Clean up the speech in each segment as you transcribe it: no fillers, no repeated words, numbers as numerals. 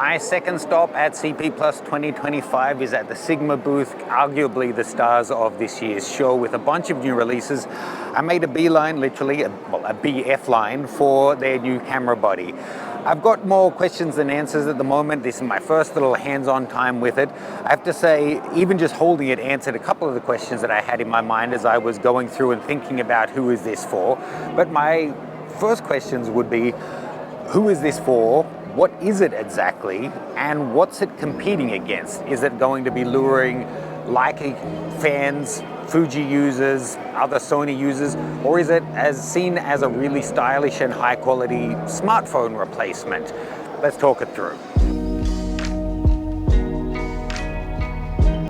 My second stop at CP Plus 2025 is at the Sigma booth, arguably the stars of this year's show, with a bunch of new releases. I made a beeline, literally, a BF line for their new camera body. I've got more questions than answers at the moment. This is my first little hands-on time with it. I have to say, even just holding it answered a couple of the questions that I had in my mind as I was going through and thinking about who is this for. But my first questions would be, who is this for? What is it exactly, and what's it competing against? Is it going to be luring Leica fans, Fuji users, other Sony users, or is it seen as a really stylish and high quality smartphone replacement? Let's talk it through.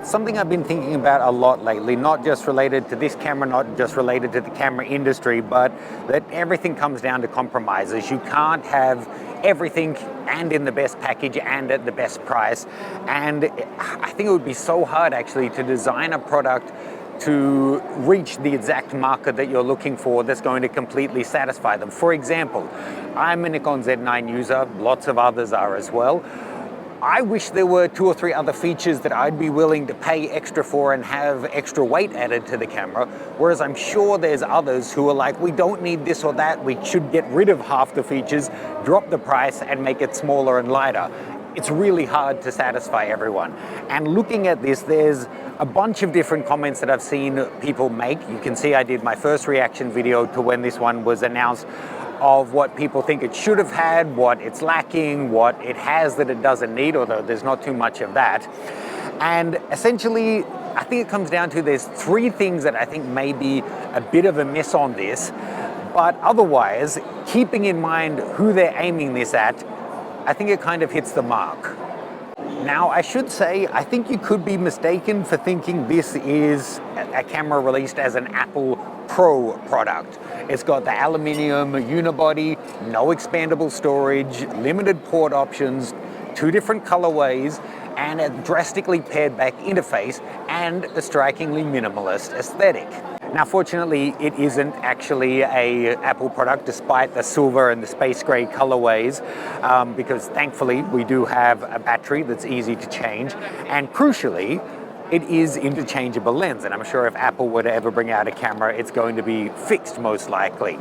Something I've been thinking about a lot lately, not just related to this camera, not just related to the camera industry, but that everything comes down to compromises. You can't have everything and in the best package and at the best price. And I think it would be so hard actually to design a product to reach the exact market that you're looking for that's going to completely satisfy them. For example, I'm a Nikon Z9 user, lots of others are as well. I wish there were 2 or 3 other features that I'd be willing to pay extra for and have extra weight added to the camera, whereas I'm sure there's others who are like, we don't need this or that, we should get rid of half the features, drop the price and make it smaller and lighter. It's really hard to satisfy everyone. And looking at this, there's a bunch of different comments that I've seen people make. You can see I did my first reaction video to when this one was announced, of what people think it should have had, what it's lacking, what it has that it doesn't need, although there's not too much of that. And essentially, I think it comes down to there's 3 things that I think may be a bit of a miss on this, but otherwise, keeping in mind who they're aiming this at, I think it kind of hits the mark. Now, I should say, I think you could be mistaken for thinking this is a camera released as an Apple Pro product. It's got the aluminium unibody, no expandable storage, limited port options, 2 different colorways, and a drastically pared back interface and a strikingly minimalist aesthetic. Now, fortunately, it isn't actually a Apple product, despite the silver and the space gray colorways, because thankfully we do have a battery that's easy to change, and crucially, it is interchangeable lens, and I'm sure if Apple were to ever bring out a camera, it's going to be fixed most likely.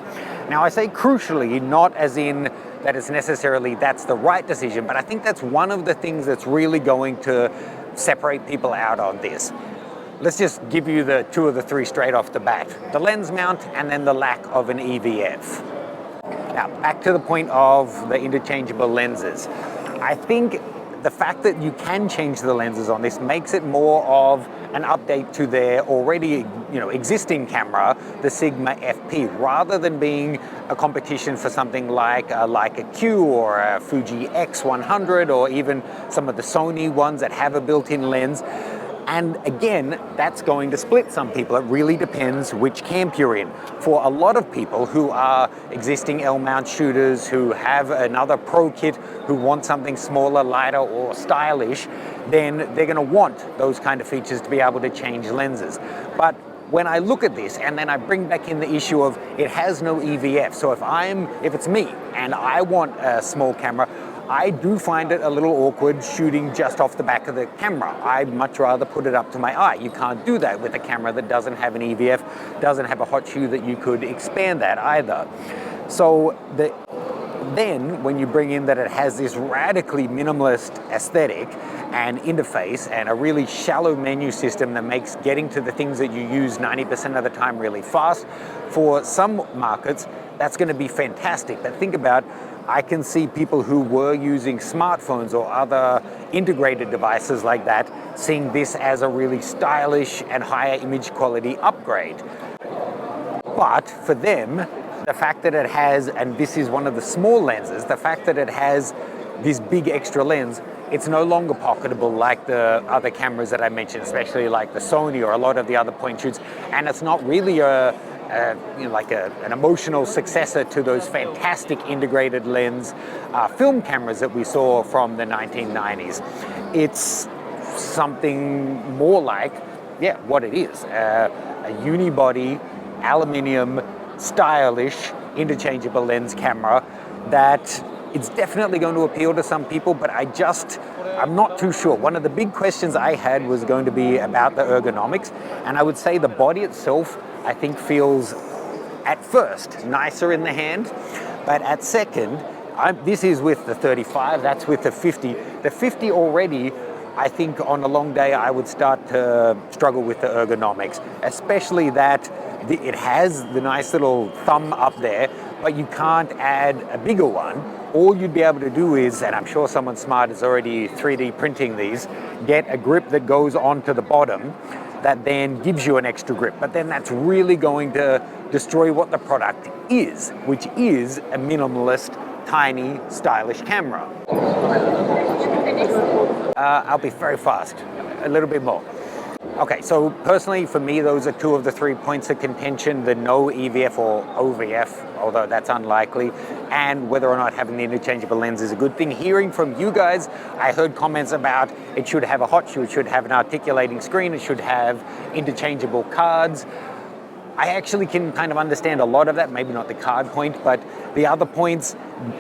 Now, I say crucially, not as in that it's necessarily that's the right decision, but I think that's one of the things that's really going to separate people out on this. Let's just give you the 2 of the 3 straight off the bat. The lens mount and then the lack of an EVF. Now, back to the point of the interchangeable lenses. I think the fact that you can change the lenses on this makes it more of an update to their already existing camera, the Sigma FP, rather than being a competition for something like a Leica Q or a Fuji X100 or even some of the Sony ones that have a built-in lens. And again, that's going to split some people. It really depends which camp you're in. For a lot of people who are existing L-mount shooters, who have another pro kit, who want something smaller, lighter, or stylish, then they're gonna want those kind of features to be able to change lenses. But when I look at this and then I bring back in the issue of it has no EVF, so if it's me and I want a small camera, I do find it a little awkward shooting just off the back of the camera. I'd much rather put it up to my eye. You can't do that with a camera that doesn't have an EVF, doesn't have a hot shoe that you could expand that either. So then when you bring in that it has this radically minimalist aesthetic and interface and a really shallow menu system that makes getting to the things that you use 90% of the time really fast, for some markets, that's going to be fantastic. But think about, I can see people who were using smartphones or other integrated devices like that seeing this as a really stylish and higher image quality upgrade. But for them, the fact that it has, and this is one of the small lenses, the fact that it has this big extra lens, it's no longer pocketable like the other cameras that I mentioned, especially like the Sony or a lot of the other point shoots, and it's not really an emotional successor to those fantastic integrated lens film cameras that we saw from the 1990s. It's something more like, what it is, a unibody, aluminium, stylish, interchangeable lens camera that It's definitely going to appeal to some people, but I'm not too sure. One of the big questions I had was going to be about the ergonomics, and I would say the body itself, I think, feels at first nicer in the hand, but at second, this is with the 35, that's with the 50. The 50 already, I think on a long day, I would start to struggle with the ergonomics, especially that it has the nice little thumb up there, but you can't add a bigger one. All you'd be able to do is, and I'm sure someone smart is already 3D printing these, get a grip that goes onto the bottom that then gives you an extra grip. But then that's really going to destroy what the product is, which is a minimalist, tiny, stylish camera. I'll be very fast, a little bit more. Okay, so personally for me, those are two of the 3 points of contention, the no EVF or OVF, although that's unlikely, and whether or not having the interchangeable lens is a good thing. Hearing from you guys, I heard comments about it should have a hot shoe, it should have an articulating screen, it should have interchangeable cards. I actually can kind of understand a lot of that, maybe not the card point, but the other points,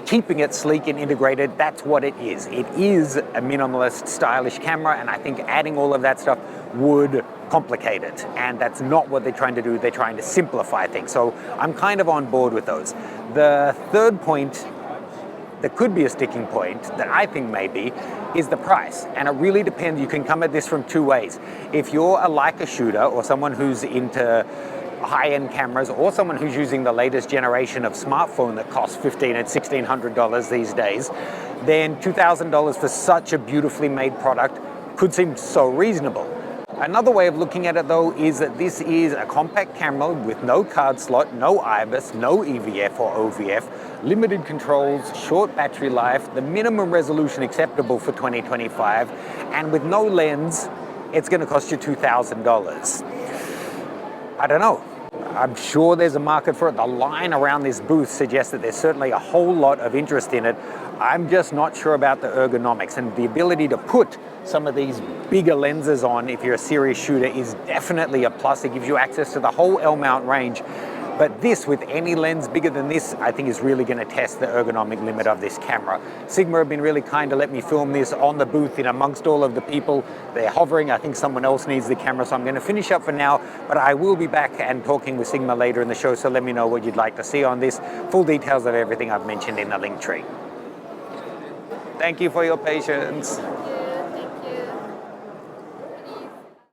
keeping it sleek and integrated, that's what it is. It is a minimalist, stylish camera, and I think adding all of that stuff would complicate it. And that's not what they're trying to do. They're trying to simplify things. So I'm kind of on board with those. The third point that could be a sticking point, that I think maybe, is the price. And it really depends. You can come at this from two ways. If you're a Leica shooter or someone who's into high-end cameras, or someone who's using the latest generation of smartphone that costs $1,500 and $1,600 these days, then $2,000 for such a beautifully made product could seem so reasonable. Another way of looking at it though is that this is a compact camera with no card slot, no IBIS, no EVF or OVF, limited controls, short battery life, the minimum resolution acceptable for 2025, and with no lens, it's going to cost you $2,000. I don't know. I'm sure there's a market for it. The line around this booth suggests that there's certainly a whole lot of interest in it. I'm just not sure about the ergonomics, and the ability to put some of these bigger lenses on if you're a serious shooter is definitely a plus. It gives you access to the whole L mount range. But this, with any lens bigger than this, I think is really going to test the ergonomic limit of this camera. Sigma have been really kind to let me film this on the booth in amongst all of the people. They're hovering. I think someone else needs the camera, so I'm going to finish up for now. But I will be back and talking with Sigma later in the show, so let me know what you'd like to see on this. Full details of everything I've mentioned in the link tree. Thank you for your patience.